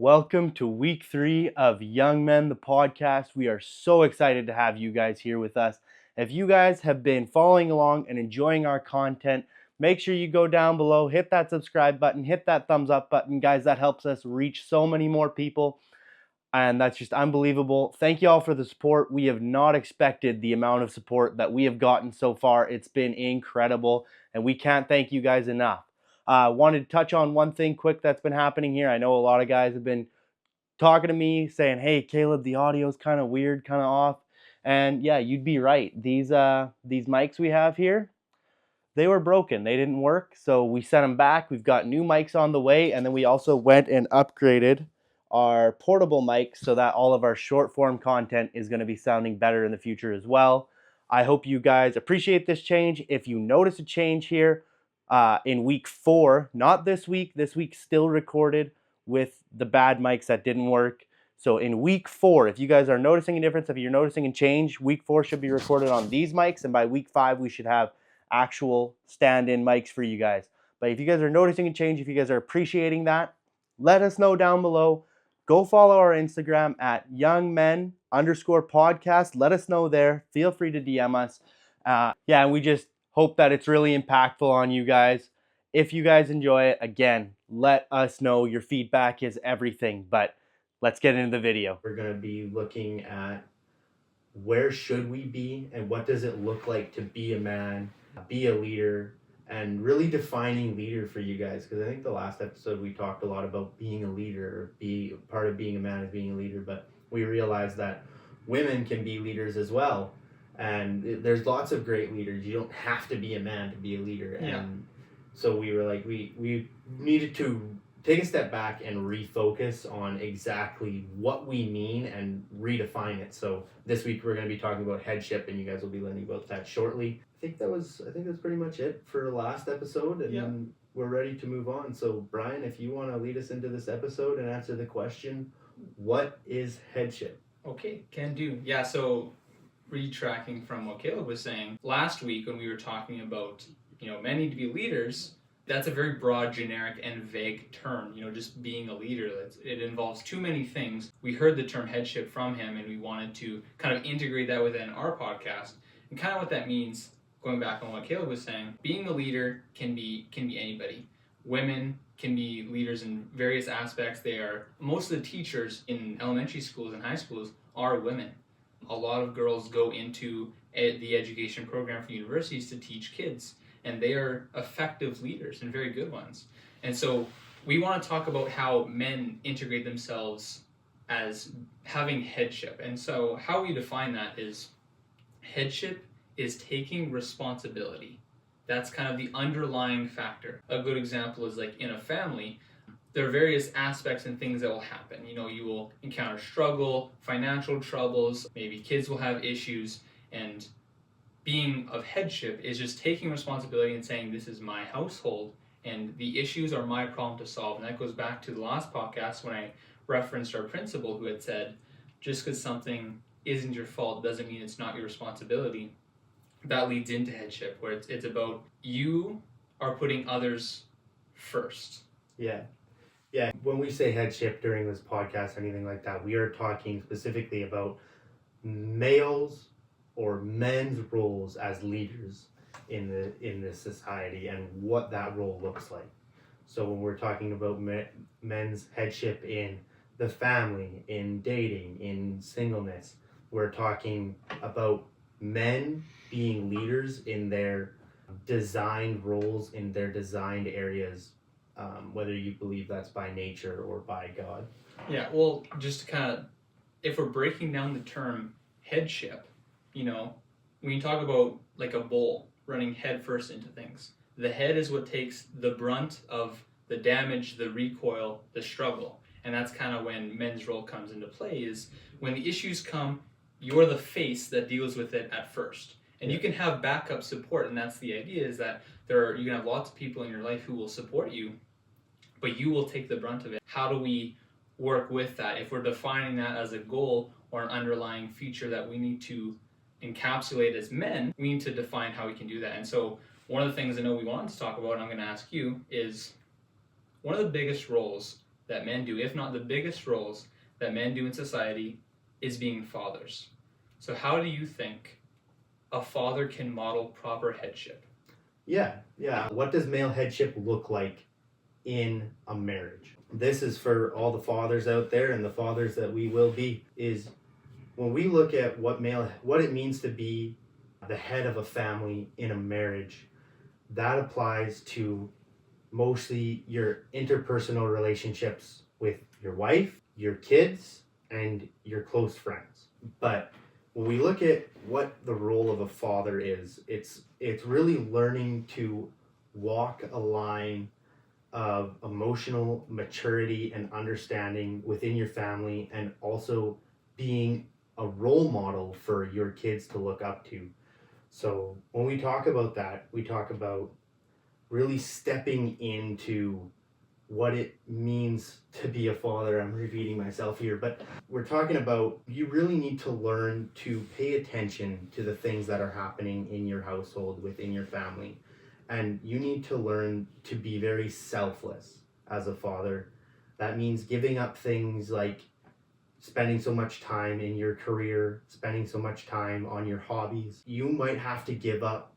Welcome to week 3 of Young Men, the podcast. We are so excited to have you guys here with us. If you guys have been following along and enjoying our content, make sure you go down below, hit that subscribe button, hit that thumbs up button. Guys, that helps us reach so many more people, and that's just unbelievable. Thank you all for the support. We have not expected the amount of support that we have gotten so far. It's been incredible, and we can't thank you guys enough. Wanted to touch on one thing quick that's been happening here. I know a lot of guys have been talking to me saying, "Hey, Caleb, the audio's kind of weird, kind of off." And yeah, you'd be right. These mics we have here, they were broken. They didn't work, so we sent them back. We've got new mics on the way, and then we also went and upgraded our portable mics so that all of our short form content is going to be sounding better in the future as well. I hope you guys appreciate this change. If you notice a change here in week 4, not this week still recorded with the bad mics that didn't work. So in week 4, if you guys are noticing a difference, if you're noticing a change, week 4 should be recorded on these mics, and by week 5 we should have actual stand-in mics for you guys. But if you guys are noticing a change, if you guys are appreciating that, let us know down below. Go follow our Instagram at YoungMen_podcast. Let us know there. Feel free to DM us. And we just hope that it's really impactful on you guys. If you guys enjoy it, again, let us know. Your feedback is everything. But let's get into the video. We're going to be looking at where should we be and what does it look like to be a man, be a leader, and really defining leader for you guys. Because I think the last episode we talked a lot about being a leader, or be part of being a man is being a leader, but we realized that women can be leaders as well. And there's lots of great leaders. You don't have to be a man to be a leader. And so we were like, we needed to take a step back and refocus on exactly what we mean and redefine it. So this week we're going to be talking about headship, and you guys will be learning about that shortly. I think that's pretty much it for the last episode, and then we're ready to move on. So Brian, if you want to lead us into this episode and answer the question, what is headship? Okay, can do. Yeah, so retracking from what Caleb was saying, last week when we were talking about, men need to be leaders, that's a very broad, generic, and vague term, just being a leader. It involves too many things. We heard the term headship from him, and we wanted to kind of integrate that within our podcast. And kind of what that means, going back on what Caleb was saying, being a leader can be anybody. Women can be leaders in various aspects. Most of the teachers in elementary schools and high schools are women. A lot of girls go into the education program for universities to teach kids, and they are effective leaders and very good ones. And so we want to talk about how men integrate themselves as having headship. And so how we define that is headship is taking responsibility. That's kind of the underlying factor. A good example is like in a family, there are various aspects and things that will happen. You will encounter struggle, financial troubles, maybe kids will have issues, and being of headship is just taking responsibility and saying, this is my household and the issues are my problem to solve. And that goes back to the last podcast when I referenced our principal who had said, just because something isn't your fault doesn't mean it's not your responsibility. That leads into headship, where it's about you are putting others first. Yeah. When we say headship during this podcast, anything like that, we are talking specifically about males or men's roles as leaders in this society and what that role looks like. So when we're talking about men's headship in the family, in dating, in singleness, we're talking about men being leaders in their designed roles, in their designed areas, whether you believe that's by nature or by God. Yeah, well, just to kind of, if we're breaking down the term headship, when you talk about like a bull running head first into things, the head is what takes the brunt of the damage, the recoil, the struggle. And that's kind of when men's role comes into play, is when the issues come, you're the face that deals with it at first. And you can have backup support, and that's the idea, is that you can have lots of people in your life who will support you, but you will take the brunt of it. How do we work with that? If we're defining that as a goal or an underlying feature that we need to encapsulate as men, we need to define how we can do that. And so one of the things I know we wanted to talk about, and I'm going to ask you, is one of the biggest roles that men do, if not the biggest roles that men do in society, is being fathers. So how do you think a father can model proper headship? Yeah. What does male headship look like in a marriage? This is for all the fathers out there and the fathers that we will be, is when we look at what it means to be the head of a family in a marriage, that applies to mostly your interpersonal relationships with your wife, your kids, and your close friends. But when we look at what the role of a father is, it's really learning to walk a line of emotional maturity and understanding within your family, and also being a role model for your kids to look up to. So when we talk about that, we talk about really stepping into what it means to be a father. I'm repeating myself here, but we're talking about you really need to learn to pay attention to the things that are happening in your household, within your family. And you need to learn to be very selfless as a father. That means giving up things like spending so much time in your career, spending so much time on your hobbies. You might have to give up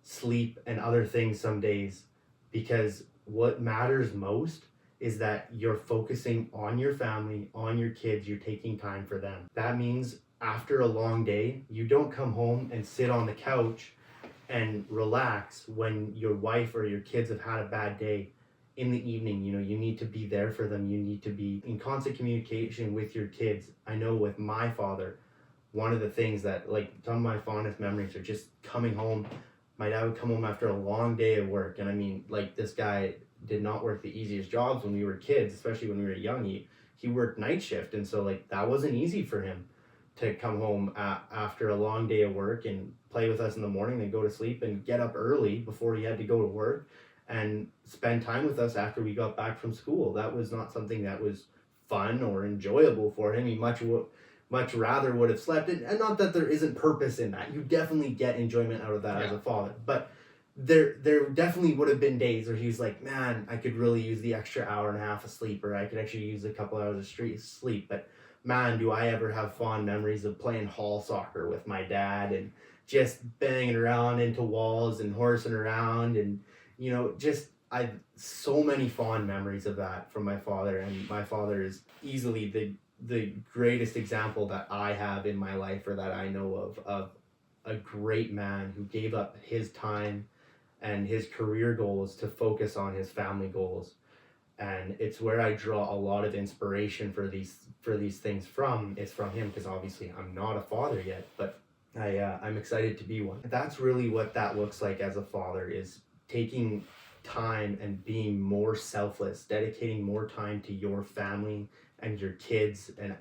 sleep and other things some days, because what matters most is that you're focusing on your family, on your kids, you're taking time for them. That means after a long day, you don't come home and sit on the couch and relax when your wife or your kids have had a bad day. In the evening, you need to be there for them. You need to be in constant communication with your kids. I know with my father, one of the things that, like, some of my fondest memories are just coming home. My dad would come home after a long day of work, and I mean, like, this guy did not work the easiest jobs when we were kids, especially when we were young. He worked night shift, and so, like, that wasn't easy for him to come home after a long day of work and play with us in the morning, then go to sleep and get up early before he had to go to work and spend time with us after we got back from school. That was not something that was fun or enjoyable for him. He much rather would have slept. And not that there isn't purpose in that. You definitely get enjoyment out of that as a father. But there definitely would have been days where he was like, man, I could really use the extra hour and a half of sleep, or I could actually use a couple hours of sleep. But man, do I ever have fond memories of playing hall soccer with my dad and just banging around into walls and horsing around, and I've so many fond memories of that from my father. And my father is easily the greatest example that I have in my life, or that I know of a great man who gave up his time and his career goals to focus on his family goals. And it's where I draw a lot of inspiration for these things from. It's from him, because obviously I'm not a father yet, but I'm excited to be one. That's really what that looks like as a father, is taking time and being more selfless, dedicating more time to your family and your kids, and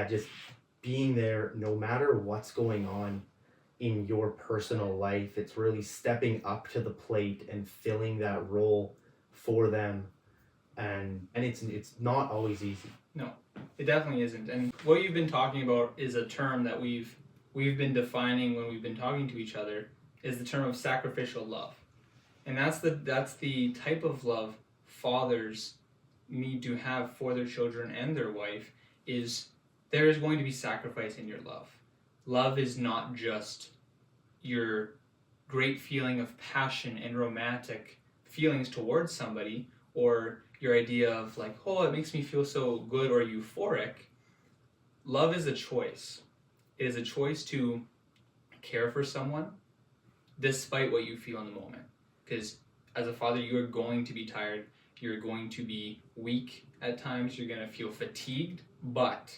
just being there no matter what's going on in your personal life. It's really stepping up to the plate and filling that role for them, and it's not always easy. No, it definitely isn't. And what you've been talking about is a term that we've been defining when we've been talking to each other, is the term of sacrificial love. And that's the type of love fathers need to have for their children and their wife. Is there is going to be sacrifice in your love. Love is not just your great feeling of passion and romantic feelings towards somebody, or your idea of like, oh, it makes me feel so good or euphoric. Love is a choice. It is a choice to care for someone despite what you feel in the moment. Because as a father, you are going to be tired. You're going to be weak at times. You're going to feel fatigued. But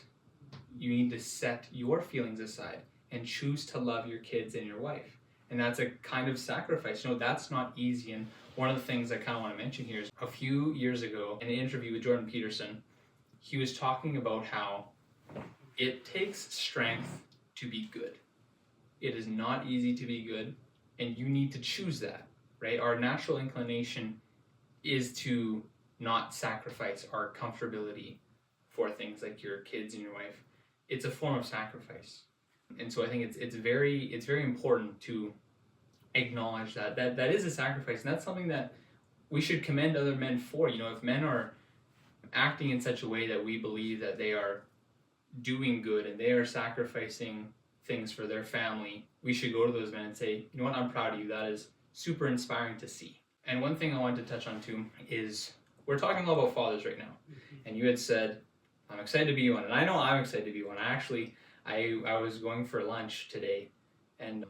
you need to set your feelings aside and choose to love your kids and your wife. And that's a kind of sacrifice. That's not easy. And one of the things I kind of want to mention here is a few years ago in an interview with Jordan Peterson, he was talking about how it takes strength to be good. It is not easy to be good, and you need to choose that, right? Our natural inclination is to not sacrifice our comfortability for things like your kids and your wife. It's a form of sacrifice. And so I think it's very important to acknowledge that is a sacrifice, and that's something that we should commend other men for. If men are acting in such a way that we believe that they are doing good and they are sacrificing things for their family, we should go to those men and say, you know what, I'm proud of you. That is super inspiring to see. And one thing I wanted to touch on too is we're talking a lot about fathers right now. And you had said, I'm excited to be one. And I know I'm excited to be one. I was going for lunch today and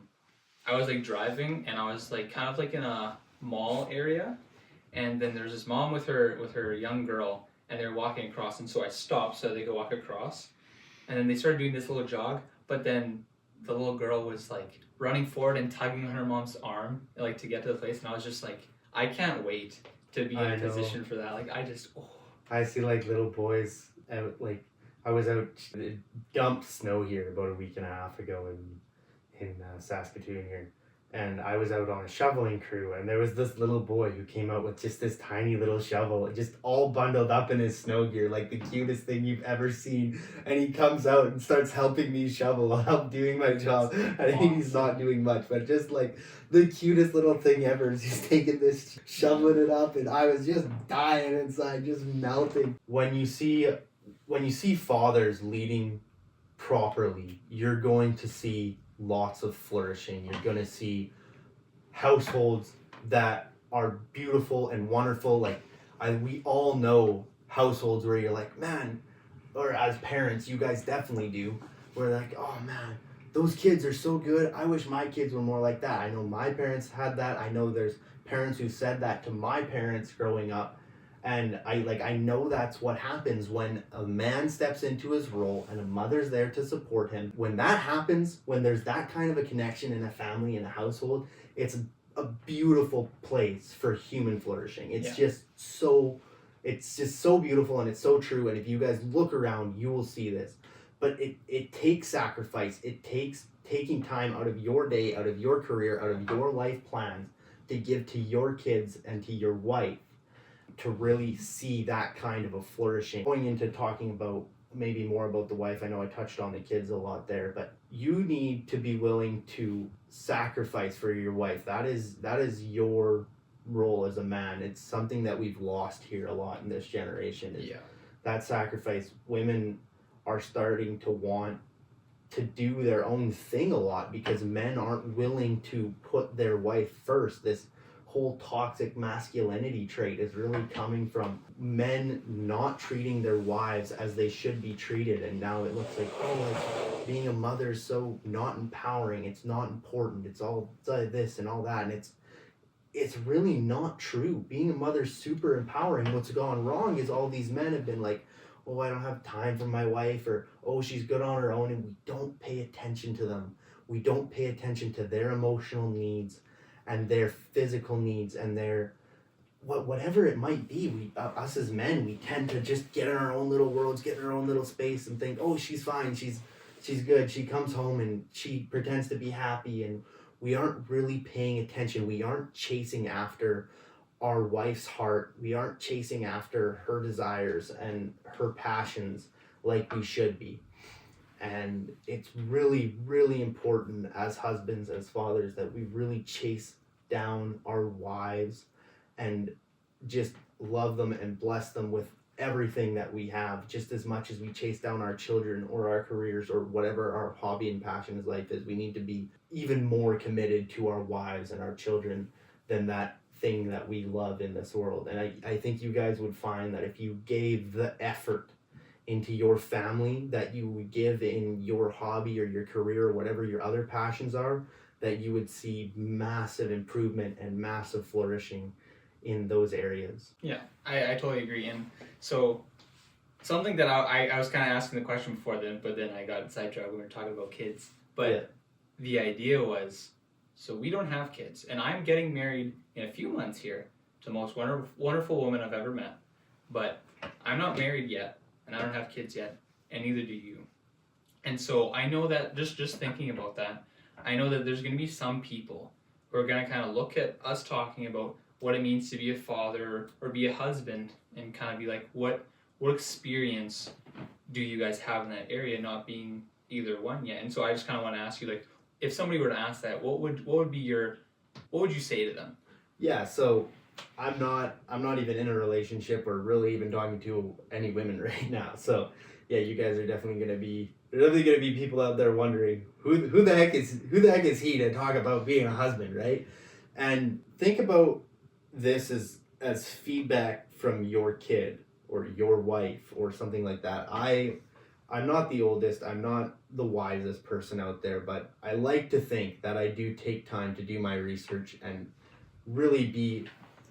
I was like driving and I was like kind of like in a mall area. And then there's this mom with her young girl and they're walking across. And so I stopped so they could walk across. And then they started doing this little jog. But then the little girl was like running forward and tugging on her mom's arm like to get to the place. And I was just like, I can't wait to be in a position for that. Like I see like little boys out, like I was out, it dumped snow here about a week and a half ago in Saskatoon here, and I was out on a shoveling crew, and there was this little boy who came out with just this tiny little shovel, just all bundled up in his snow gear, like the cutest thing you've ever seen. And he comes out and starts helping me shovel while I'm doing my job. I think he's not doing much, but just like the cutest little thing ever is he's taking this, shoveling it up, and I was just dying inside, just melting. When you see fathers leading properly, you're going to see lots of flourishing. You're going to see households that are beautiful and wonderful. Like we all know households where you're like, man, or as parents, you guys definitely do, where like, oh man, those kids are so good. I wish my kids were more like that. I know my parents had that. I know there's parents who said that to my parents growing up. And I know that's what happens when a man steps into his role and a mother's there to support him. When that happens, when there's that kind of a connection in a family, in a household, it's a beautiful place for human flourishing. It's just so beautiful, and it's so true. And if you guys look around, you will see this. But it takes sacrifice. It takes taking time out of your day, out of your career, out of your life plans to give to your kids and to your wife, to really see that kind of a flourishing. Going into talking about maybe more about the wife, I know I touched on the kids a lot there, but you need to be willing to sacrifice for your wife. That is your role as a man. It's something that we've lost here a lot in this generation. That sacrifice. Women are starting to want to do their own thing a lot because men aren't willing to put their wife first. This whole toxic masculinity trait is really coming from men not treating their wives as they should be treated. And now it looks like, like being a mother is so not empowering, it's not important, it's all this and all that. And it's really not true. Being a mother is super empowering. What's gone wrong is all these men have been like, oh, I don't have time for my wife, or oh, she's good on her own, and we don't pay attention to them. We don't pay attention to their emotional needs and their physical needs and their whatever it might be. Us as men, we tend to just get in our own little worlds, get in our own little space, and think, oh, she's fine, she's good, she comes home and she pretends to be happy, and we aren't really paying attention. We aren't chasing after our wife's heart. We aren't chasing after her desires and her passions like we should be. And it's really, really important as husbands, as fathers, that we really chase down our wives and just love them and bless them with everything that we have, just as much as we chase down our children or our careers or whatever our hobby and passion in life is. We need to be even more committed to our wives and our children than that thing that we love in this world. And I think you guys would find that if you gave the effort into your family that you would give in your hobby or your career or whatever your other passions are, that you would see massive improvement and massive flourishing in those areas. Yeah, I totally agree. And so something that I was kind of asking the question before then, but then I got sidetracked when we were talking about kids. But the idea was, so we don't have kids, and I'm getting married in a few months here to the most wonderful woman I've ever met. But I'm not married yet, and I don't have kids yet, and neither do you. And so I know that just thinking about that, I know that there's going to be some people who are going to kind of look at us talking about what it means to be a father or be a husband and kind of be like, what experience do you guys have in that area, not being either one yet? And so I just kind of want to ask you, like, if somebody were to ask that, what would you say to them? Yeah, so I'm not even in a relationship or really even talking to any women right now. So yeah, you guys are definitely gonna be people out there wondering who the heck is he to talk about being a husband, right? And think about this as feedback from your kid or your wife or something like that. I'm not the oldest, I'm not the wisest person out there, but I like to think that I do take time to do my research and really be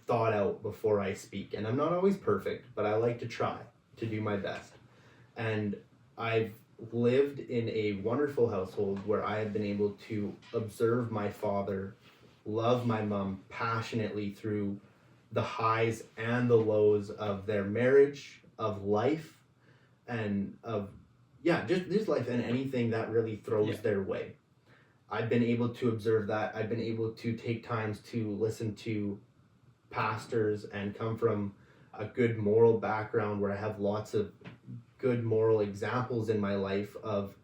thought out before I speak. And I'm not always perfect, but I like to try to do my best. And I've lived in a wonderful household where I have been able to observe my father love my mom passionately through the highs and the lows of their marriage, of life, and of just life and anything that really throws their way. I've been able to observe that. I've been able to take times to listen to pastors and come from a good moral background where I have lots of good moral examples in my life of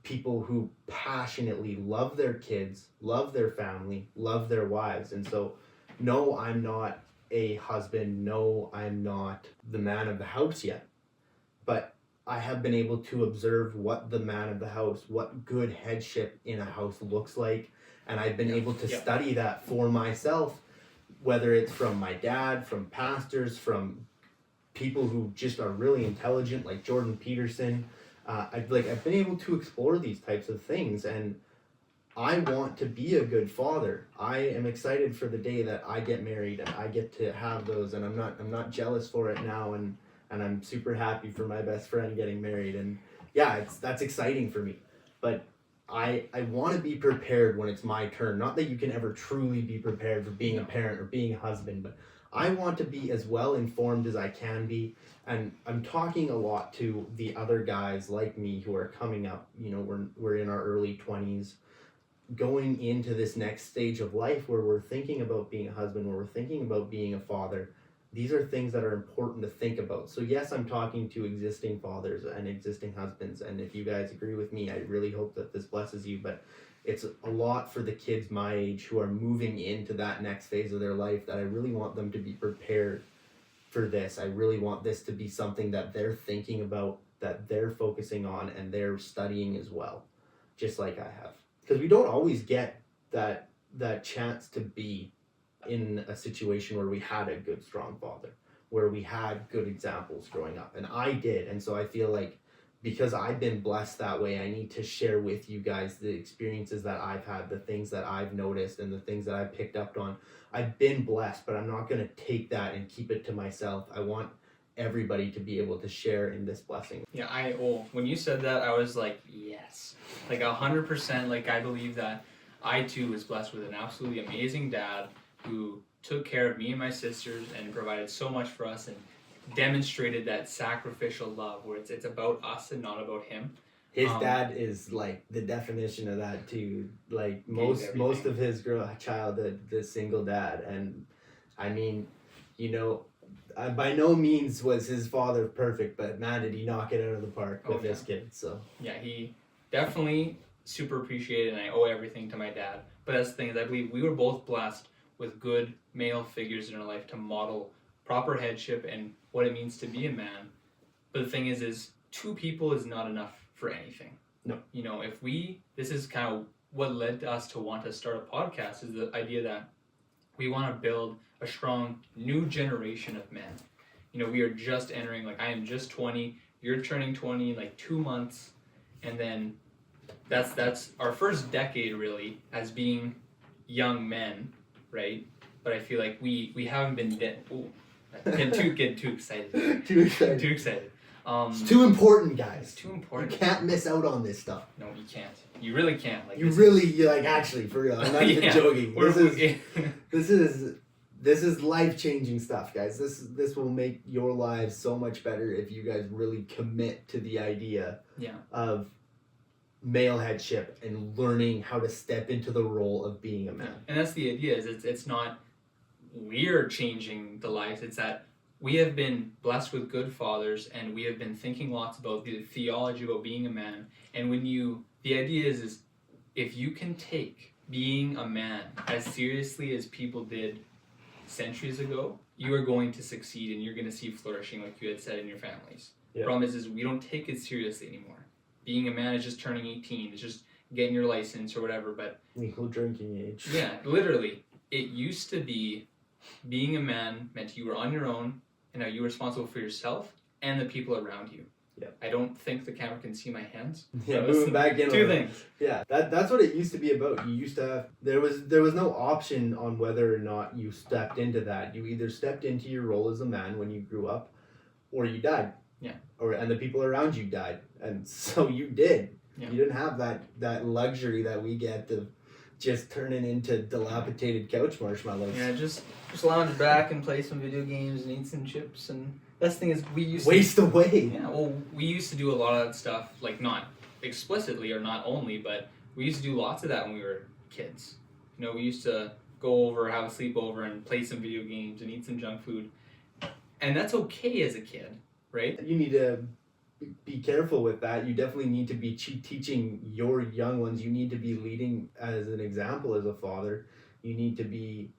people who passionately love their kids, love their family, love their wives. And so, no, I'm not a husband. No, I'm not the man of the house yet. But I have been able to observe what the man of the house, what good headship in a house looks like. And I've been able to study that for myself, whether it's from my dad, from pastors, from people who just are really intelligent, like Jordan Peterson. I've been able to explore these types of things, and I want to be a good father. I am excited for the day that I get married and I get to have those, and I'm not jealous for it now, and I'm super happy for my best friend getting married, and that's exciting for me. But I want to be prepared when it's my turn. Not that you can ever truly be prepared for being a parent or being a husband, but I want to be as well informed as I can be. And I'm talking a lot to the other guys like me who are coming up. You know, we're in our early 20s, going into this next stage of life where we're thinking about being a husband, where we're thinking about being a father. These are things that are important to think about. So yes, I'm talking to existing fathers and existing husbands, and if you guys agree with me, I really hope that this blesses you. But it's a lot for the kids my age who are moving into that next phase of their life, that I really want them to be prepared for this. I really want this to be something that they're thinking about, that they're focusing on, and they're studying as well, just like I have. Because we don't always get that chance to be in a situation where we had a good, strong father, where we had good examples growing up. And I did. And so I feel like because I've been blessed that way, I need to share with you guys the experiences that I've had, the things that I've noticed, and the things that I've picked up on. I've been blessed, but I'm not going to take that and keep it to myself. I want everybody to be able to share in this blessing. Yeah, when you said that, I was like, yes. Like 100%, like I believe that I too was blessed with an absolutely amazing dad who took care of me and my sisters and provided so much for us and demonstrated that sacrificial love where it's about us and not about him. His dad is like the definition of that too. Like most of his childhood, the single dad. And I mean, you know, by no means was his father perfect, but man, did he knock it out of the park with this kid. So yeah, he definitely super appreciated, and I owe everything to my dad. But that's the thing, is I believe we were both blessed with good male figures in our life to model proper headship and what it means to be a man. But the thing is two people is not enough for anything. No. You know, this is kind of what led us to want to start a podcast, is the idea that we want to build a strong new generation of men. You know, we are just entering, like I am just 20, you're turning 20 in like 2 months, and then that's our first decade really as being young men, right? But I feel like we haven't been get too excited. Too excited. Too excited. It's too important, guys. It's too important. You can't miss out on this stuff. No, you can't. You really can't. Like Actually, for real. I'm not even joking. This is life-changing stuff, guys. This will make your lives so much better if you guys really commit to the idea of male headship and learning how to step into the role of being a man. And that's the idea, is it's not we're changing the lives, it's that we have been blessed with good fathers, and we have been thinking lots about the theology about being a man. And the idea is if you can take being a man as seriously as people did centuries ago, you are going to succeed and you're going to see flourishing, like you had said, in your families. Yeah. The problem is we don't take it seriously anymore. Being a man is just turning 18. It's just getting your license or whatever. But legal drinking age. Yeah, literally. It used to be being a man meant you were on your own and now you were responsible for yourself and the people around you. Yeah. I don't think the camera can see my hands. Yeah, moving back in. Two things. Yeah, that's what it used to be about. You used to have, there was no option on whether or not you stepped into that. You either stepped into your role as a man when you grew up, or you died. Yeah. And the people around you died, and so you did. Yeah. You didn't have that luxury that we get of just turning into dilapidated couch marshmallows. Yeah, just lounge back and play some video games and eat some chips. And that's the thing is we used waste to away. Yeah, well, we used to do a lot of that stuff, like not explicitly or not only, but we used to do lots of that when we were kids. You know, we used to go over, have a sleepover, and play some video games and eat some junk food, and that's okay as a kid, right? You need to be careful with that. You definitely need to be teaching your young ones. You need to be leading as an example as a father. You need to be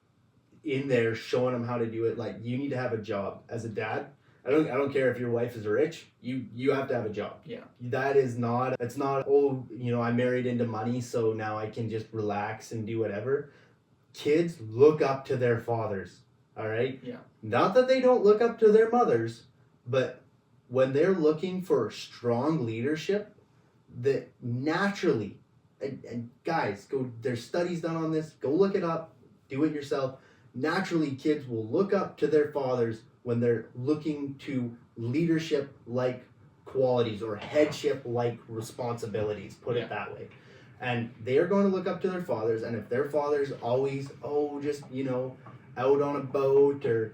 in there showing them how to do it. Like, you need to have a job as a dad. I don't care if your wife is rich. You have to have a job. Yeah. That is not. It's not. Oh, I married into money, so now I can just relax and do whatever. Kids look up to their fathers. All right. Yeah. Not that they don't look up to their mothers, but when they're looking for strong leadership, that naturally, and guys, there's studies done on this, go look it up, do it yourself. Naturally, kids will look up to their fathers when they're looking to leadership-like qualities or headship-like responsibilities, put it that way. And they're going to look up to their fathers, and if their father's always, just, out on a boat or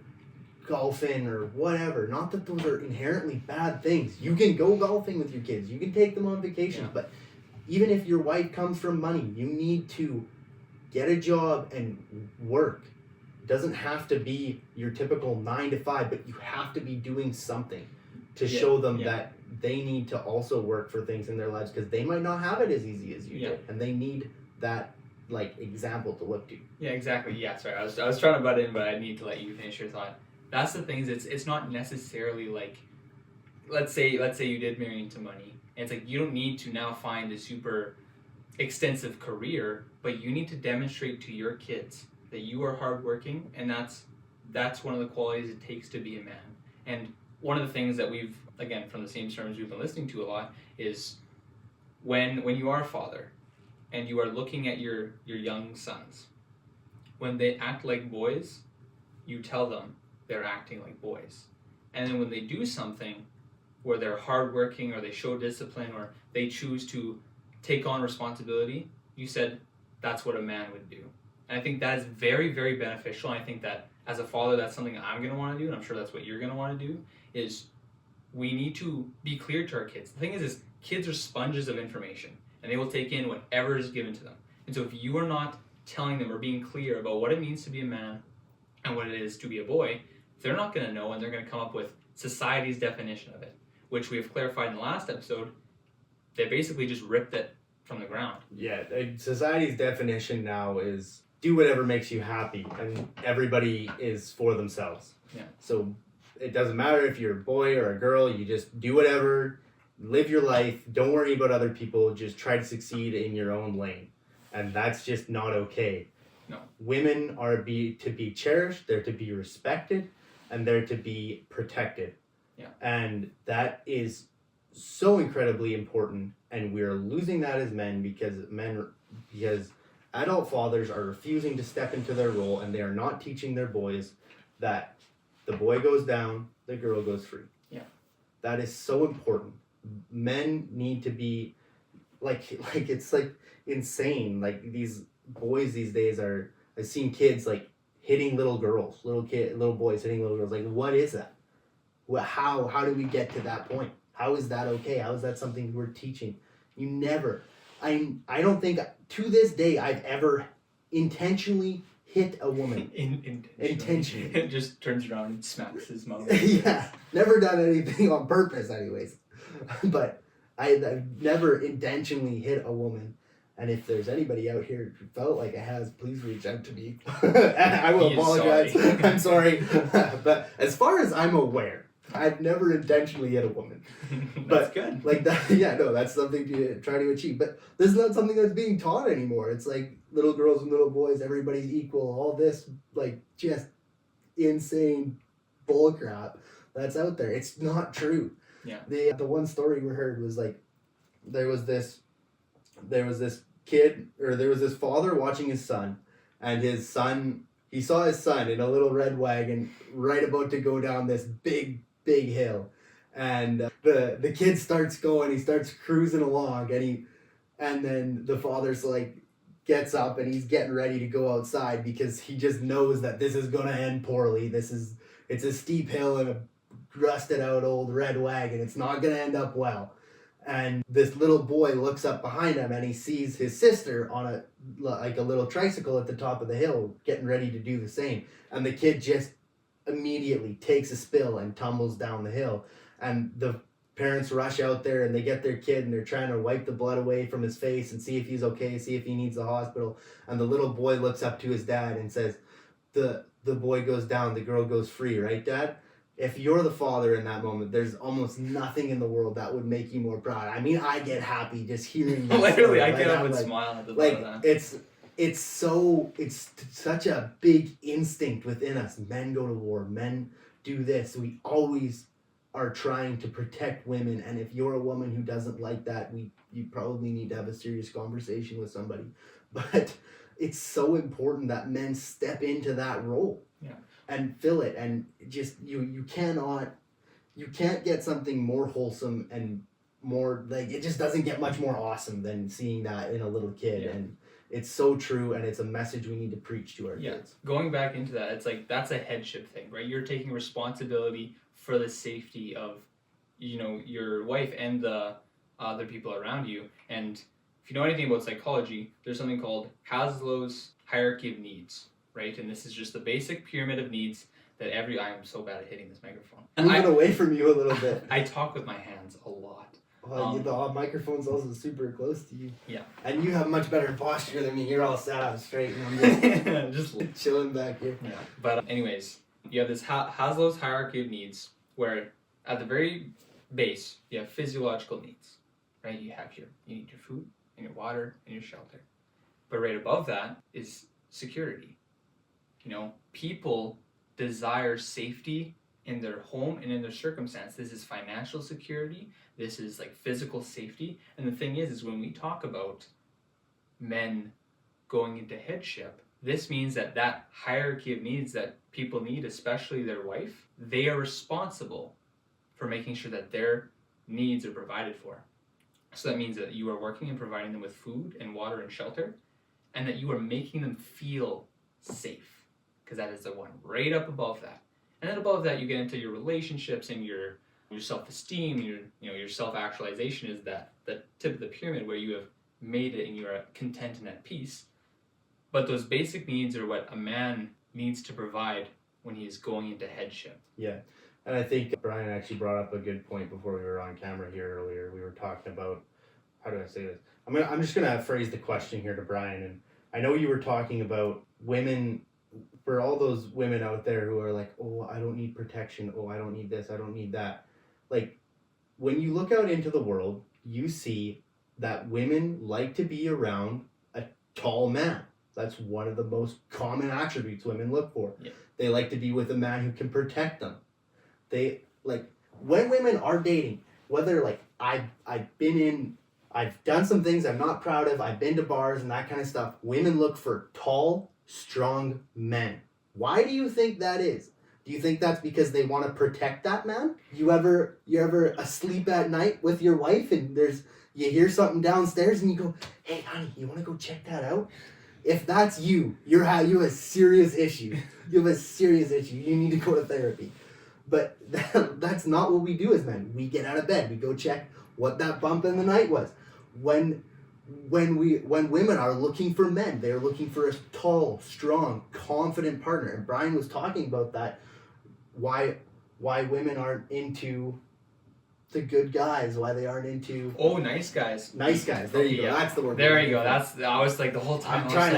golfing or whatever, not that those are inherently bad things. You can go golfing with your kids, you can take them on vacations, but even if your wife comes from money, you need to get a job and work. It doesn't have to be your typical 9 to 5, but you have to be doing something to show them that they need to also work for things in their lives, because they might not have it as easy as you did, and they need that example to look to. Yeah, exactly. Yeah, sorry, I was trying to butt in, but I need to let you finish your thought. That's the thing, is it's not necessarily like, let's say you did marry into money, and it's like you don't need to now find a super extensive career, but you need to demonstrate to your kids that you are hardworking, and that's one of the qualities it takes to be a man. And one of the things that we've, again, from the same sermons we've been listening to a lot, is when you are a father and you are looking at your young sons, when they act like boys, you tell them they're acting like boys. And then when they do something where they're hardworking or they show discipline or they choose to take on responsibility, you said that's what a man would do. And I think that is very, very beneficial. And I think that as a father, that's something I'm going to want to do, and I'm sure that's what you're going to want to do, is we need to be clear to our kids. The thing is kids are sponges of information, and they will take in whatever is given to them. And so if you are not telling them or being clear about what it means to be a man and what it is to be a boy, they're not going to know, and they're going to come up with society's definition of it, which we have clarified in the last episode. They basically just ripped it from the ground. Yeah, society's definition now is do whatever makes you happy, and everybody is for themselves. Yeah. So it doesn't matter if you're a boy or a girl, you just do whatever, live your life, don't worry about other people, just try to succeed in your own lane. And that's just not okay. No. Women are to be cherished, they're to be respected, and they're to be protected. Yeah. And that is so incredibly important, and we're losing that as men because adult fathers are refusing to step into their role, and they are not teaching their boys that the boy goes down, the girl goes free. Yeah. That is so important. Men need to be it's insane. Like, these boys these days I've seen kids hitting little girls, little boys hitting little girls. Like, what is that? How do we get to that point? How is that okay? How is that something we're teaching? You never. I don't think to this day I've ever intentionally hit a woman. Intentionally. It just turns around and smacks his mouth. Yeah. Never done anything on purpose anyways. But I've never intentionally hit a woman. And if there's anybody out here who felt like it has, please reach out to me. I will apologize. Sorry. I'm sorry. But as far as I'm aware, I've never intentionally hit a woman. That's good. Like that, yeah, no, that's something to try to achieve. But this is not something that's being taught anymore. It's like little girls and little boys, everybody's equal. All this, like, just insane bullcrap that's out there. It's not true. Yeah. The one story we heard was like, there was this kid, or there was this father watching his son, and he saw his son in a little red wagon right about to go down this big hill, and the kid starts going, he starts cruising along, and then the father's like gets up and he's getting ready to go outside because he just knows that this is gonna end poorly. It's a steep hill and a rusted out old red wagon. It's not gonna end up well. And this little boy looks up behind him and he sees his sister on a little tricycle at the top of the hill getting ready to do the same. And the kid just immediately takes a spill and tumbles down the hill. And the parents rush out there and they get their kid and they're trying to wipe the blood away from his face and see if he's okay, see if he needs the hospital. And the little boy looks up to his dad and says, the boy goes down, the girl goes free, right, Dad? If you're the father in that moment, there's almost nothing in the world that would make you more proud. I mean, I get happy just hearing that. Literally, story. I get up and like, smile at the thought like of that. it's such a big instinct within us. Men go to war, men do this. We always are trying to protect women, and if you're a woman who doesn't like that, you probably need to have a serious conversation with somebody. But it's so important that men step into that role. Yeah. And fill it, and just you can't get something more wholesome and more, like, it just doesn't get much more awesome than seeing that in a little kid. Yeah. And it's so true, and it's a message we need to preach to our kids. Going back into that, it's like that's a headship thing, right? You're taking responsibility for the safety of, your wife and the other people around you. And if you know anything about psychology, there's something called Maslow's hierarchy of needs. Right, and this is just the basic pyramid of needs that I am so bad at hitting this microphone. Moving away from you a little bit. I talk with my hands a lot. Well, the microphone's also super close to you. Yeah. And you have much better posture than me. You're all sat up straight, and I'm just chilling back here. Yeah. But anyways, you have this Maslow's hierarchy of needs, where at the very base you have physiological needs, right? You need your food and your water and your shelter, but right above that is security. People desire safety in their home and in their circumstance. This is financial security. This is like physical safety. And the thing is when we talk about men going into headship, this means that hierarchy of needs that people need, especially their wife, they are responsible for making sure that their needs are provided for. So that means that you are working and providing them with food and water and shelter, and that you are making them feel safe. Because that is the one right up above that. And then above that, you get into your relationships and your self-esteem, your self-actualization is the tip of the pyramid where you have made it and you are content and at peace. But those basic needs are what a man needs to provide when he is going into headship. Yeah. And I think Brian actually brought up a good point before we were on camera here earlier. We were talking about, how do I say this? I'm just going to phrase the question here to Brian. And I know you were talking about women, for all those women out there who are like, oh, I don't need protection. Oh, I don't need this. I don't need that. Like, when you look out into the world, you see that women like to be around a tall man. That's one of the most common attributes women look for. Yeah. They like to be with a man who can protect them. They, like, when women are dating, whether, like, I've done some things I'm not proud of, I've been to bars and that kind of stuff, women look for tall, strong men. Why do you think that is? Do you think that's because they want to protect that man? You ever asleep at night with your wife and you hear something downstairs and you go, hey honey, you want to go check that out? If that's you have a serious issue. You have a serious issue. You need to go to therapy. But that's not what we do as men. We get out of bed. We go check what that bump in the night was. When women are looking for men, they're looking for a tall, strong, confident partner. And Brian was talking about that. Why women aren't into the good guys, why they aren't into Nice guys. nice guys. There you go. That's the word. There you go. I was like the whole time. I'm trying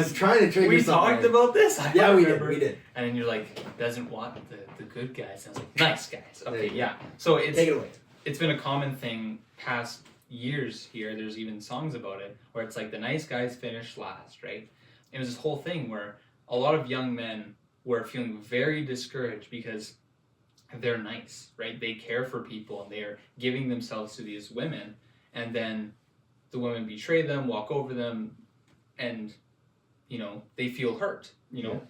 to trigger we something. talked about this. Yeah, we did. And then you're like, doesn't want the good guys. And I was like, nice guys. Okay, There yeah. So Take it away. It's been a common thing past years here. There's even songs about it where it's like the nice guys finish last, right? It was this whole thing where a lot of young men were feeling very discouraged because they're nice, right? They care for people and they're giving themselves to these women, and then the women betray them, walk over them, and they feel hurt,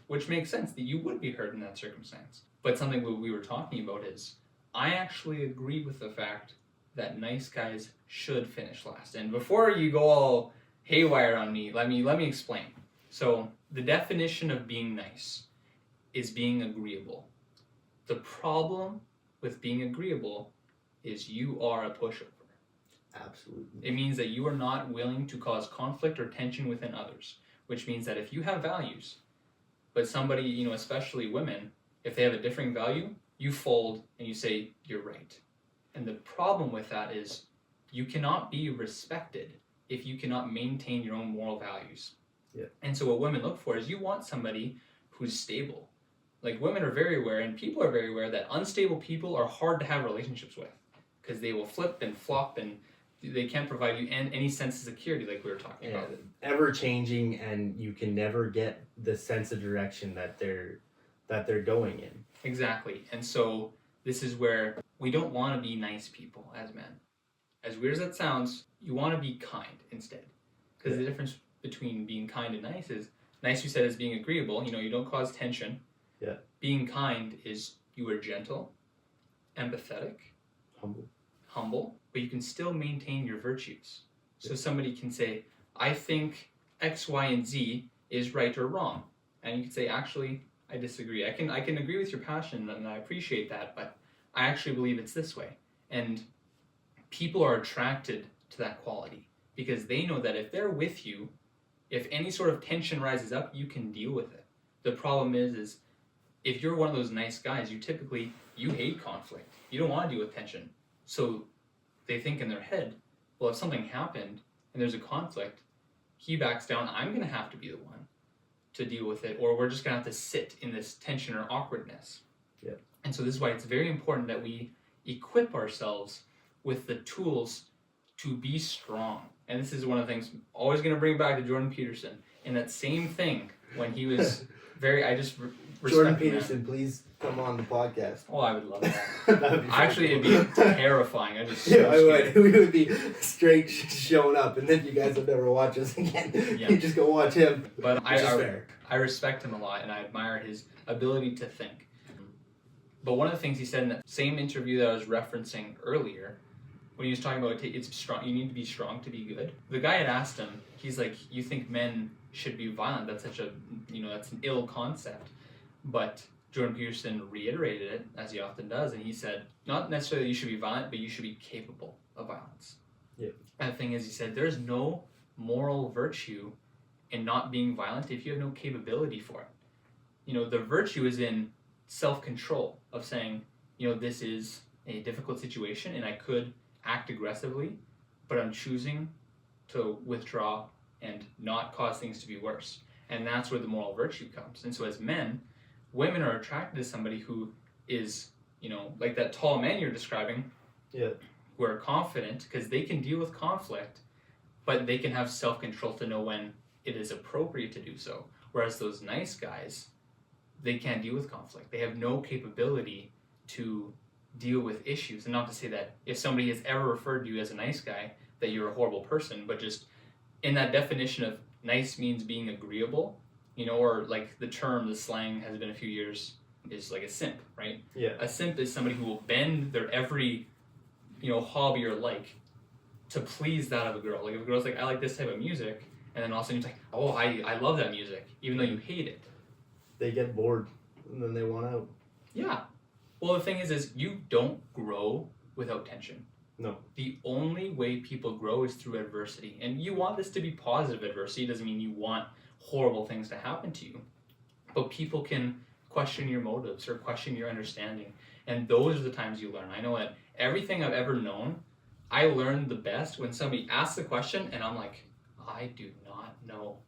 which makes sense that you would be hurt in that circumstance. But something we were talking about is I actually agree with the fact that nice guys should finish last. And before you go all haywire on me, let me explain. So the definition of being nice is being agreeable. The problem with being agreeable is you are a pushover. Absolutely. It means that you are not willing to cause conflict or tension within others, which means that if you have values, but somebody, especially women, if they have a differing value, you fold and you say, you're right. And the problem with that is you cannot be respected if you cannot maintain your own moral values. Yeah. And so what women look for is you want somebody who's stable. Like, women are very aware, and people are very aware that unstable people are hard to have relationships with because they will flip and flop and they can't provide you any sense of security like we were talking about. Ever changing, and you can never get the sense of direction that they're going in. Exactly. And so this is where we don't want to be nice people as men. As weird as that sounds, you want to be kind instead. Because the difference between being kind and nice is, nice you said is being agreeable, you don't cause tension. Yeah. Being kind is you are gentle, empathetic, humble, but you can still maintain your virtues. So somebody can say, I think X, Y, and Z is right or wrong. And you can say, actually, I disagree. I can agree with your passion and I appreciate that, but I actually believe it's this way. And people are attracted to that quality because they know that if they're with you, if any sort of tension rises up, you can deal with it. The problem is if you're one of those nice guys, you hate conflict. You don't want to deal with tension. So they think in their head, well, if something happened and there's a conflict, he backs down, I'm going to have to be the one to deal with it, or we're just going to have to sit in this tension or awkwardness. Yeah. And so this is why it's very important that we equip ourselves with the tools to be strong. And this is one of the things I'm always going to bring back to Jordan Peterson. In that same thing, when he was Jordan Peterson, please come on the podcast. Oh, I would love that. That'd be Actually, cool. it'd be terrifying. I would. We would be straight showing up, and then you guys would never watch us again. Yeah. You just go watch him. But fair. I respect him a lot, and I admire his ability to think. But one of the things he said in that same interview that I was referencing earlier, when he was talking about it's strong, you need to be strong to be good. The guy had asked him, he's like, you think men should be violent? That's such that's an ill concept. But Jordan Peterson reiterated it, as he often does, and he said, not necessarily you should be violent, but you should be capable of violence. Yeah. And the thing is, he said, there's no moral virtue in not being violent if you have no capability for it. The virtue is in self-control of saying, this is a difficult situation and I could act aggressively, but I'm choosing to withdraw and not cause things to be worse. And that's where the moral virtue comes. And so as men, women are attracted to somebody who is, like that tall man you're describing, who are confident because they can deal with conflict, but they can have self-control to know when it is appropriate to do so. Whereas those nice guys, they can't deal with conflict. They have no capability to deal with issues. And not to say that if somebody has ever referred to you as a nice guy, that you're a horrible person, but just in that definition of nice means being agreeable, or like the slang has been a few years, is like a simp, right? Yeah. A simp is somebody who will bend their every, hobby or like to please that of a girl. Like if a girl's like, I like this type of music, and then all of a sudden you're like, oh, I love that music, even though you hate it. They get bored, and then they want out. Yeah. Well, the thing is you don't grow without tension. No. The only way people grow is through adversity. And you want this to be positive adversity. It doesn't mean you want horrible things to happen to you. But people can question your motives or question your understanding. And those are the times you learn. I know that everything I've ever known, I learned the best when somebody asks the question and I'm like, I do not know.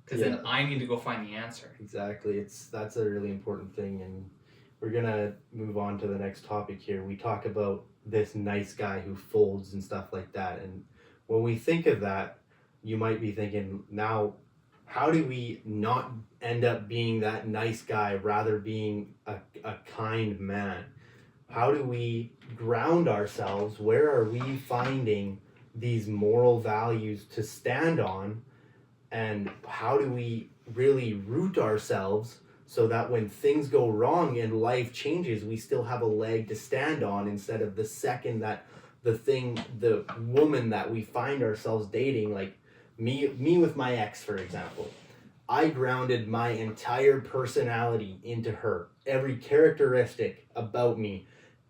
Because then I need to go find the answer. Exactly. That's a really important thing. And we're going to move on to the next topic here. We talk about this nice guy who folds and stuff like that. And when we think of that, you might be thinking, now, how do we not end up being that nice guy, rather being a kind man? How do we ground ourselves? Where are we finding these moral values to stand on? And how do we really root ourselves so that when things go wrong and life changes, we still have a leg to stand on, instead of the second that the woman that we find ourselves dating, like me with my ex, for example, I grounded my entire personality into her. Every characteristic about me,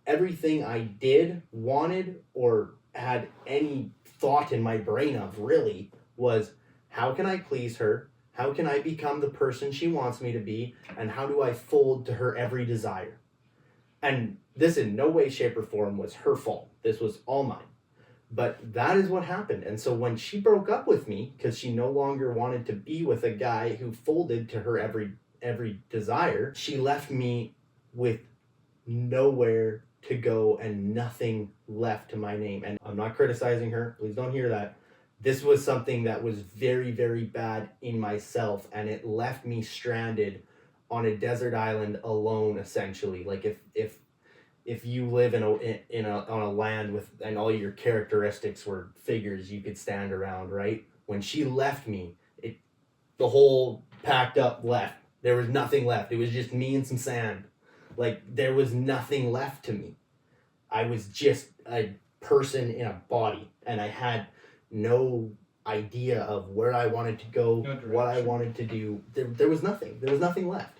everything I did, wanted, or had any thought in my brain of, really, was, how can I please her? How can I become the person she wants me to be? And how do I fold to her every desire? And this in no way, shape, or form was her fault. This was all mine. But that is what happened. And so when she broke up with me, because she no longer wanted to be with a guy who folded to her every desire, she left me with nowhere to go and nothing left to my name. And I'm not criticizing her. Please don't hear that. This was something that was very, very bad in myself, and it left me stranded on a desert island alone, essentially. Like if you live on a land with, and all your characteristics were figures you could stand around, right? When she left me, the whole packed up left. There was nothing left. It was just me and some sand. Like, there was nothing left to me. I was just a person in a body, and I had no idea of where I wanted to go, what I wanted to do. There was nothing. There was nothing left.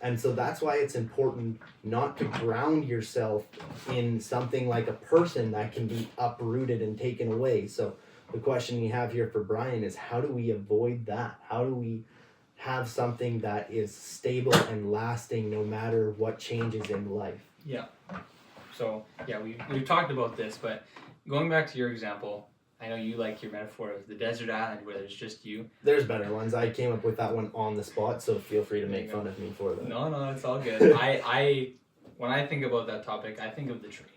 And so that's why it's important not to ground yourself in something like a person that can be uprooted and taken away. So the question we have here for Brian is, how do we avoid that? How do we have something that is stable and lasting no matter what changes in life? Yeah. So, yeah, we've talked about this, but going back to your example, I know you like your metaphor of the desert island where there's just you. There's better ones. I came up with that one on the spot, so feel free to make fun of me for that. No, it's all good. I when I think about that topic, I think of the tree.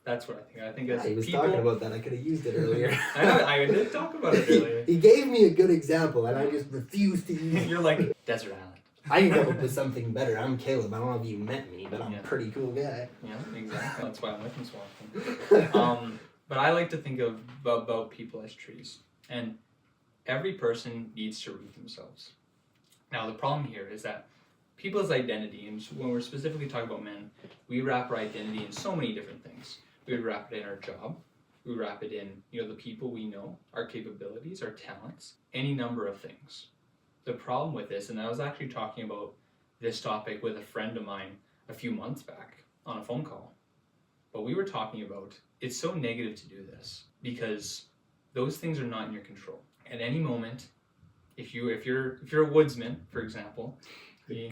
That's what I think. I think as he was people, talking about that. I could have used it earlier. I know, I did talk about it earlier. He gave me a good example, and I just refused to use it. You're like, desert island. I can come up with something better. I'm Caleb. I don't know if you met me, but I'm a pretty cool guy. Yeah, exactly. That's why I'm with him so often. But I like to think of about people as trees. And every person needs to root themselves. Now, the problem here is that people's identity, and when we're specifically talking about men, we wrap our identity in so many different things. We would wrap it in our job. We wrap it in, the people we know, our capabilities, our talents, any number of things. The problem with this, and I was actually talking about this topic with a friend of mine a few months back on a phone call. But we were talking about, it's so negative to do this because those things are not in your control. At any moment, if you're a woodsman, for example,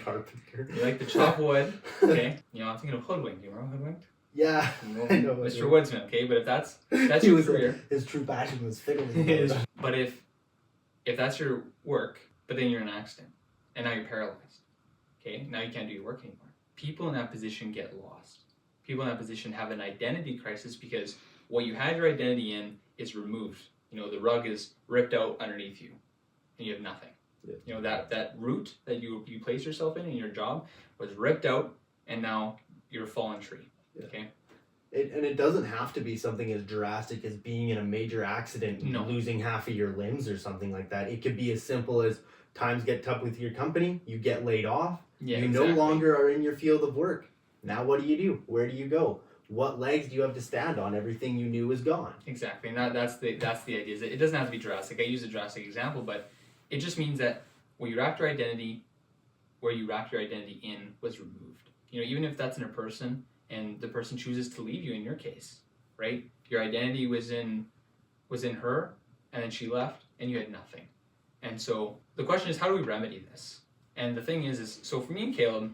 Carpenter. You like to chop wood, okay? I'm thinking of hoodwinked. Do you remember hoodwinked? Yeah, I know. Mr. Woodsman, okay? But if that's your career, his true passion was fiddling. But if that's your work, but then you're in an accident and now you're paralyzed, okay? Now you can't do your work anymore. People in that position get lost. People in that position have an identity crisis because what you had your identity in is removed. The rug is ripped out underneath you, and you have nothing. Yeah. That root that you place yourself in your job was ripped out, and now you're a fallen tree. Yeah. Okay. It doesn't have to be something as drastic as being in a major accident and losing half of your limbs or something like that. It could be as simple as times get tough with your company, you get laid off, no longer are in your field of work. Now what do? Where do you go? What legs do you have to stand on? Everything you knew is gone. Exactly, and that's the idea. It doesn't have to be drastic. I use a drastic example, but it just means that where you wrapped your identity in was removed. Even if that's in a person and the person chooses to leave you, in your case, right? Your identity was in her, and then she left, and you had nothing. And so the question is, how do we remedy this? And the thing is so for me and Caleb,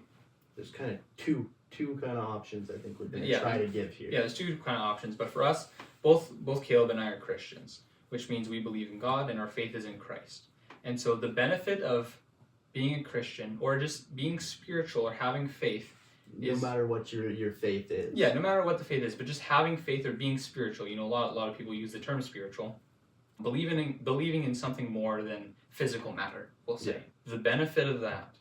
there's kind of two two kind of options I think we're going to Yeah. try to give here. Yeah, there's two kind of options, but for us, both Caleb and I are Christians, which means we believe in God and our faith is in Christ. And so the benefit of being a Christian or just being spiritual or having faith No matter what your faith is. Yeah, no matter what the faith is, but just having faith or being spiritual. You know, a lot of people use the term spiritual, believing in something more than physical matter, we'll say. Yeah. The benefit of that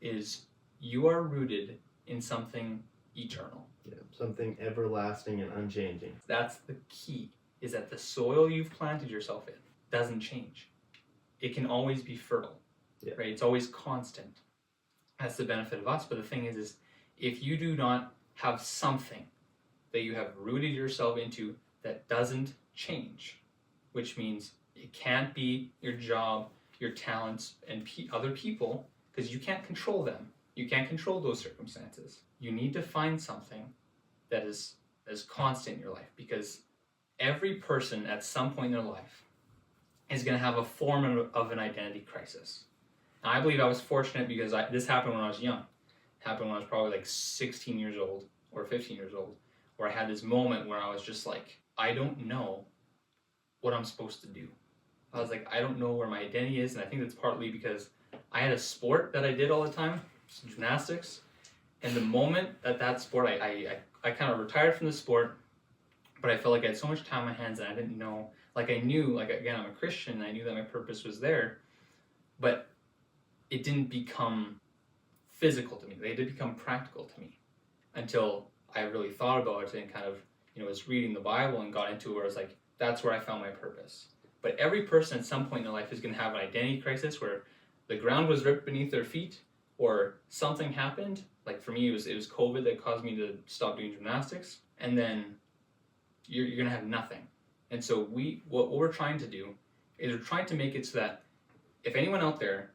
is you are rooted in something eternal. Yeah, something everlasting and unchanging. That's the key, is that the soil you've planted yourself in doesn't change. It can always be fertile, right? It's always constant. That's the benefit of us. But the thing is if you do not have something that you have rooted yourself into that doesn't change, which means it can't be your job, your talents, and other people, because you can't control them. You can't control those circumstances. You need to find something that is constant in your life, because every person at some point in their life is going to have a form of an identity crisis. Now, I believe I was fortunate because this happened when I was young. It happened when I was probably like 16 years old or 15 years old, where I had this moment where I was just like, I don't know what I'm supposed to do. I was like, I don't know where my identity is, and I think that's partly because I had a sport that I did all the time, gymnastics, and the moment that sport, I kind of retired from the sport, but I felt like I had so much time on my hands and I didn't know, like I knew, like again, I'm a Christian, and I knew that my purpose was there, but it didn't become physical to me. They did become practical to me until I really thought about it and kind of, was reading the Bible and got into it where I was like, that's where I found my purpose. But every person at some point in their life is going to have an identity crisis where the ground was ripped beneath their feet or something happened. Like for me, it was COVID that caused me to stop doing gymnastics. And then you're going to have nothing. And so what we're trying to do is we're trying to make it so that if anyone out there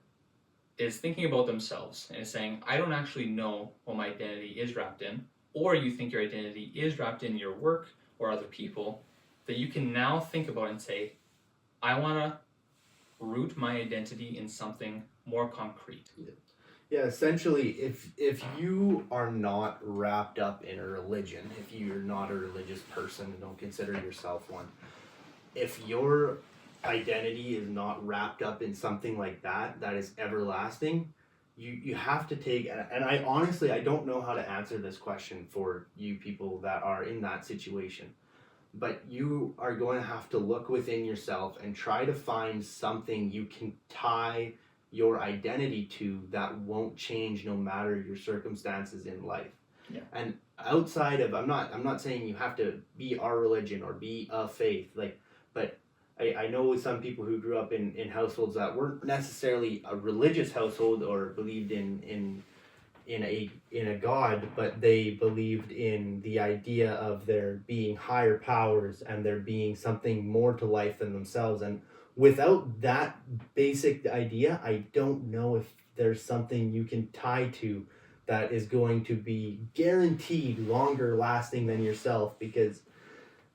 is thinking about themselves and is saying, I don't actually know what my identity is wrapped in, or you think your identity is wrapped in your work or other people, that you can now think about and say, I want to root my identity in something more concrete. Yeah, essentially, if you are not wrapped up in a religion, if you're not a religious person and don't consider yourself one, if your identity is not wrapped up in something like that is everlasting, you have to take, and I honestly, I don't know how to answer this question for you people that are in that situation, but you are going to have to look within yourself and try to find something you can tie your identity to that won't change no matter your circumstances in life. Yeah. And outside of, I'm not saying you have to be our religion or be a faith, but I know some people who grew up in households that weren't necessarily a religious household or believed in a God, but they believed in the idea of there being higher powers and there being something more to life than themselves. And without that basic idea, I don't know if there's something you can tie to that is going to be guaranteed longer lasting than yourself, because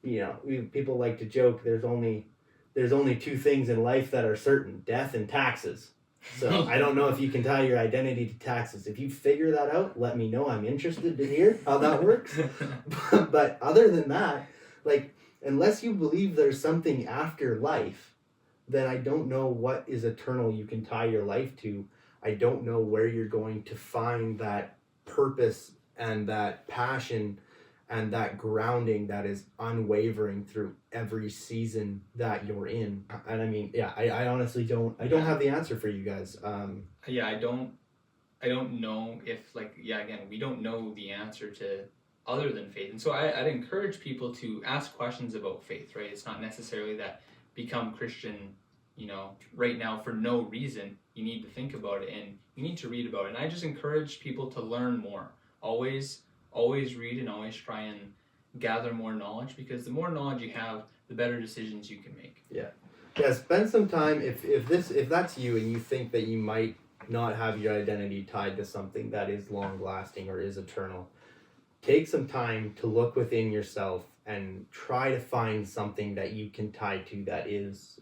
people like to joke there's only two things in life that are certain: death and taxes. So I don't know if you can tie your identity to taxes. If you figure that out, let me know. I'm interested to hear how that works. But other than that, unless you believe there's something after life, then I don't know what is eternal you can tie your life to. I don't know where you're going to find that purpose and that passion and that grounding that is unwavering through every season that you're in. And I mean, I honestly don't have the answer for you guys. I don't know if again, we don't know the answer to other than faith. And so I'd encourage people to ask questions about faith, right? It's not necessarily that become Christian, right now for no reason. You need to think about it and you need to read about it. And I just encourage people to learn more. Always read and always try and gather more knowledge, because the more knowledge you have, the better decisions you can make. Yeah, spend some time, if that's you and you think that you might not have your identity tied to something that is long lasting or is eternal, take some time to look within yourself and try to find something that you can tie to that is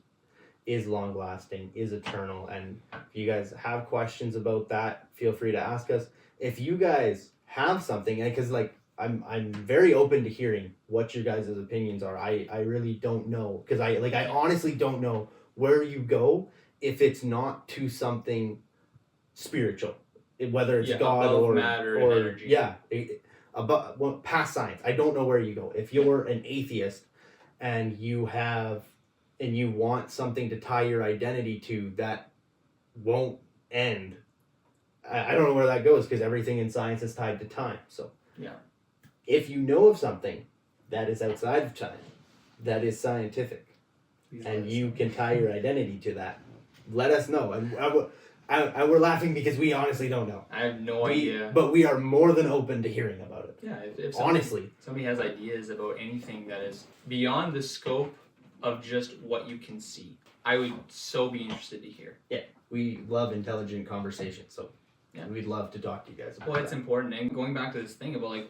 long lasting, is eternal. And if you guys have questions about that, feel free to ask us. If you guys have something, and because like I'm very open to hearing what your guys' opinions are. I really don't know, because I honestly don't know where you go if it's not to something spiritual, whether it's God above or matter and energy. Above, past science. I don't know where you go if you're an atheist and you want something to tie your identity to that won't end. I don't know where that goes, because everything in science is tied to time. So yeah, if you know of something that is outside of time, that is scientific, and you can tie your identity to that, let us know. And we're laughing because we honestly don't know. I have no idea. But we are more than open to hearing about it. Yeah, if somebody has ideas about anything that is beyond the scope of just what you can see, I would so be interested to hear. Yeah, we love intelligent conversations, so we'd love to talk to you guys about Well, it's important. And going back to this thing about, like,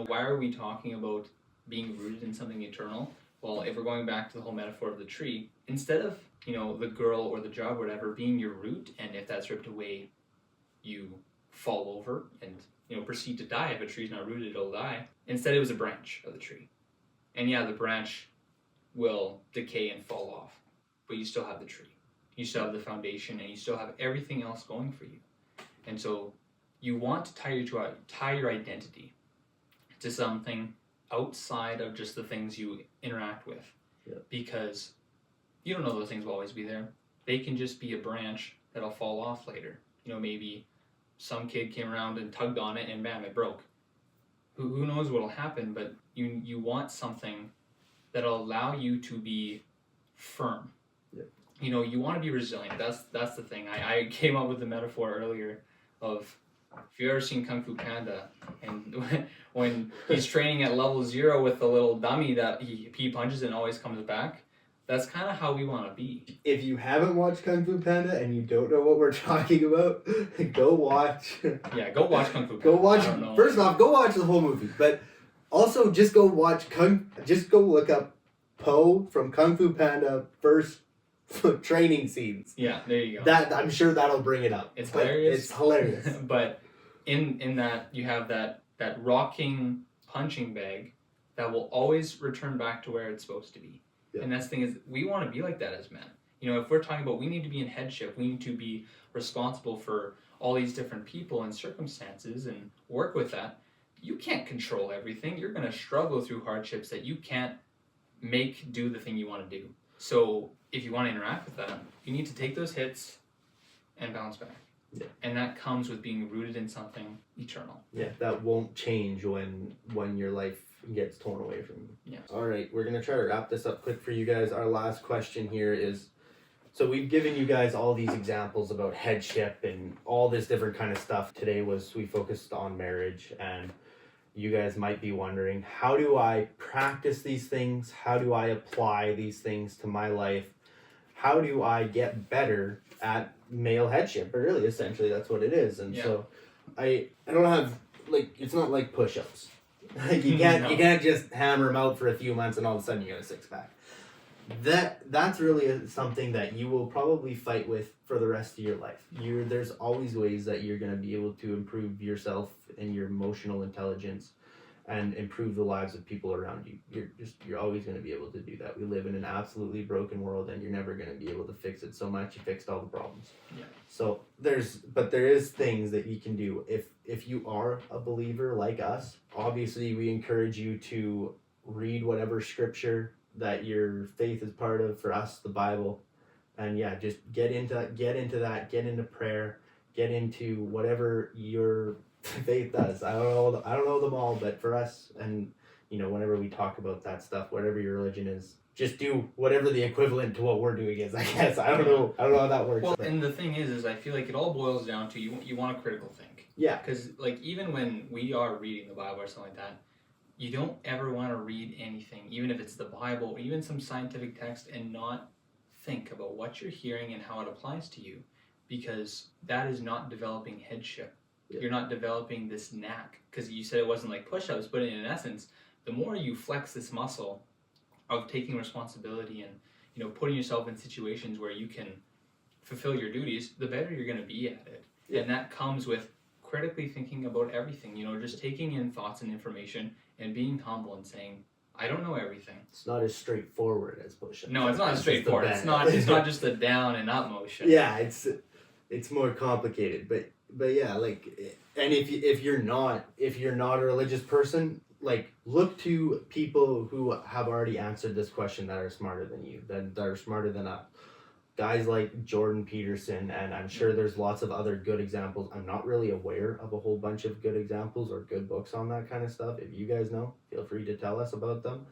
why are we talking about being rooted in something eternal? Well, if we're going back to the whole metaphor of the tree, instead of, the girl or the job or whatever being your root, and if that's ripped away, you fall over and, proceed to die. If a tree's not rooted, it'll die. Instead, it was a branch of the tree. And yeah, the branch will decay and fall off, but you still have the tree. You still have the foundation, and you still have everything else going for you. And so you want to tie your identity to something outside of just the things you interact with. Yeah. Because you don't know those things will always be there. They can just be a branch that'll fall off later. Maybe some kid came around and tugged on it and bam, it broke. Who knows what'll happen, but you want something that'll allow you to be firm. Yeah. You want to be resilient. That's the thing. I came up with the metaphor earlier of, if you've ever seen Kung Fu Panda, and when he's training at level 0 with the little dummy that he punches and always comes back, that's kind of how we want to be. If you haven't watched Kung Fu Panda and you don't know what we're talking about, go watch. Yeah, go watch Kung Fu Panda. Go watch. First off, go watch the whole movie, but also just go watch Just go look up Po from Kung Fu Panda first training scenes. Yeah, there you go. That, I'm sure that'll bring it up. It's hilarious. It's hilarious. But in that, you have that rocking punching bag that will always return back to where it's supposed to be. Yeah. And that's the thing, is we want to be like that as men. If we're talking about we need to be in headship, we need to be responsible for all these different people and circumstances and work with that. You can't control everything. You're going to struggle through hardships that you can't make do the thing you want to do. So if you want to interact with that, you need to take those hits and bounce back. Yeah. And that comes with being rooted in something eternal. Yeah, that won't change when your life gets torn away from you. Yeah. All right, we're going to try to wrap this up quick for you guys. Our last question here is, so we've given you guys all these examples about headship and all this different kind of stuff. Today we focused on marriage, and you guys might be wondering, how do I practice these things? How do I apply these things to my life? How do I get better at male headship? But really, essentially, that's what it is. And so I don't have, it's not like push-ups. You can't just hammer them out for a few months and all of a sudden you get a six-pack. That's really something that you will probably fight with for the rest of your life. There's always ways that you're going to be able to improve yourself and your emotional intelligence and improve the lives of people around you. You're always going to be able to do that. We live in an absolutely broken world, and you're never going to be able to fix it so much. You fixed all the problems. Yeah. So there is things that you can do. If you are a believer like us, obviously we encourage you to read whatever scripture that your faith is part of. For us, the Bible. And just get into that, get into prayer, get into whatever your faith does. I don't know them all, but for us, and whenever we talk about that stuff, whatever your religion is, just do whatever the equivalent to what we're doing is, I guess. I don't know how that works. Well, and the thing is I feel like it all boils down to you want to critical think. Yeah. Because even when we are reading the Bible or something like that, you don't ever want to read anything, even if it's the Bible or even some scientific text, and not think about what you're hearing and how it applies to you, because that is not developing headship. Yeah. You're not developing this knack, because you said it wasn't like push-ups, but in essence, the more you flex this muscle of taking responsibility and putting yourself in situations where you can fulfill your duties, the better you're going to be at it. Yeah. And that comes with critically thinking about everything, just taking in thoughts and information and being humble and saying, I don't know everything. It's not as straightforward as push-ups. No, it's not as straightforward. It's not just a down and up motion. Yeah, it's more complicated, but yeah, like, and if you're not a religious person, like, look to people who have already answered this question that are smarter than you, that are smarter than us. Guys like Jordan Peterson, and I'm sure there's lots of other good examples. I'm not really aware of a whole bunch of good examples or good books on that kind of stuff. If you guys know, feel free to tell us about them.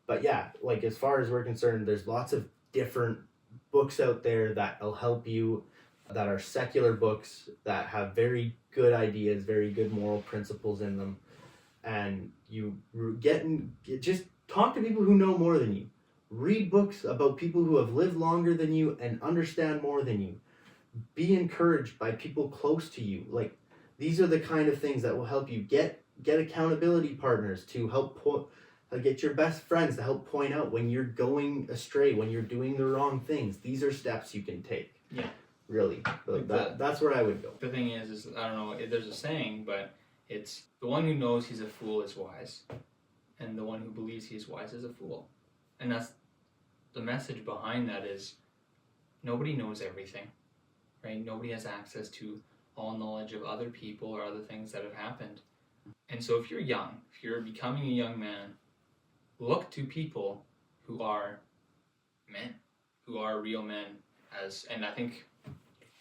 But yeah, like, as far as we're concerned, there's lots of different books out there that will help you, that are secular books that have very good ideas, very good moral principles in them. And you just talk to people who know more than you. Read books about people who have lived longer than you and understand more than you. Be encouraged by people close to you. Like, these are the kind of things that will help you get accountability partners to help get your best friends to help point out when you're going astray, when you're doing the wrong things. These are steps you can take. Yeah. Really. That's where I would go. The thing is I don't know, there's a saying, but it's the one who knows he's a fool is wise, and the one who believes he is wise is a fool. And that's the message behind that is nobody knows everything, right? Nobody has access to all knowledge of other people or other things that have happened. And so if you're young, if you're becoming a young man, look to people who are men, who are real men, and I think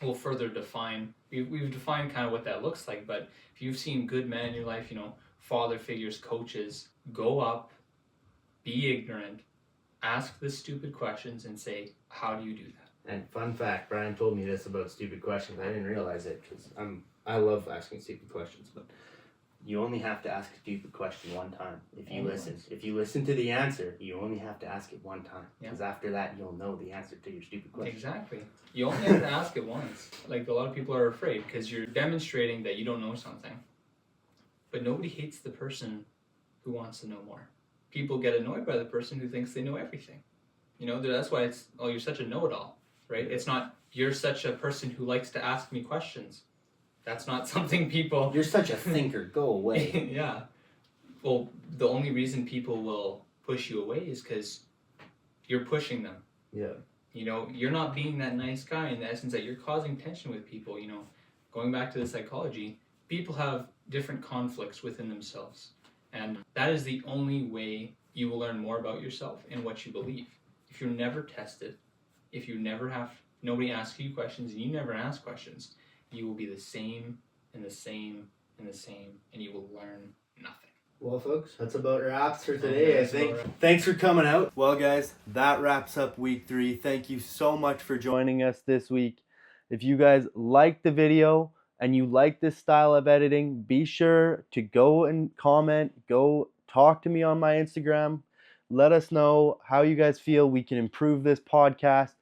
we'll further define, we've defined kind of what that looks like, but if you've seen good men in your life, father figures, coaches, go up, be ignorant, ask the stupid questions and say, how do you do that? And fun fact, Brian told me this about stupid questions. I didn't realize it because I love asking stupid questions, but you only have to ask a stupid question one time. If you listen to the answer, you only have to ask it one time. Because after that, you'll know the answer to your stupid question. Exactly. You only have to ask it once. Like, a lot of people are afraid because you're demonstrating that you don't know something. But nobody hates the person who wants to know more. People get annoyed by the person who thinks they know everything. That's why it's, oh, you're such a know-it-all, right? It's not, you're such a person who likes to ask me questions. That's not something people... You're such a thinker, go away. Yeah. Well, the only reason people will push you away is because you're pushing them. Yeah. You're not being that nice guy in the essence that you're causing tension with people. Going back to the psychology, people have different conflicts within themselves. And that is the only way you will learn more about yourself and what you believe. If you're never tested, if you never have, nobody asks you questions and you never ask questions, you will be the same and the same and the same, and you will learn nothing. Well, folks, that's about wraps for today, I think. Thanks for coming out. Well, guys, that wraps up week 3. Thank you so much for joining us this week. If you guys liked the video and you like this style of editing, be sure to go and comment, go talk to me on my Instagram. Let us know how you guys feel we can improve this podcast.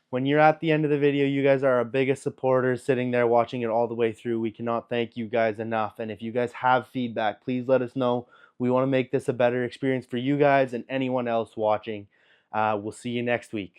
When you're at the end of the video, you guys are our biggest supporters sitting there watching it all the way through. We cannot thank you guys enough. And if you guys have feedback, please let us know. We want to make this a better experience for you guys and anyone else watching. We'll see you next week.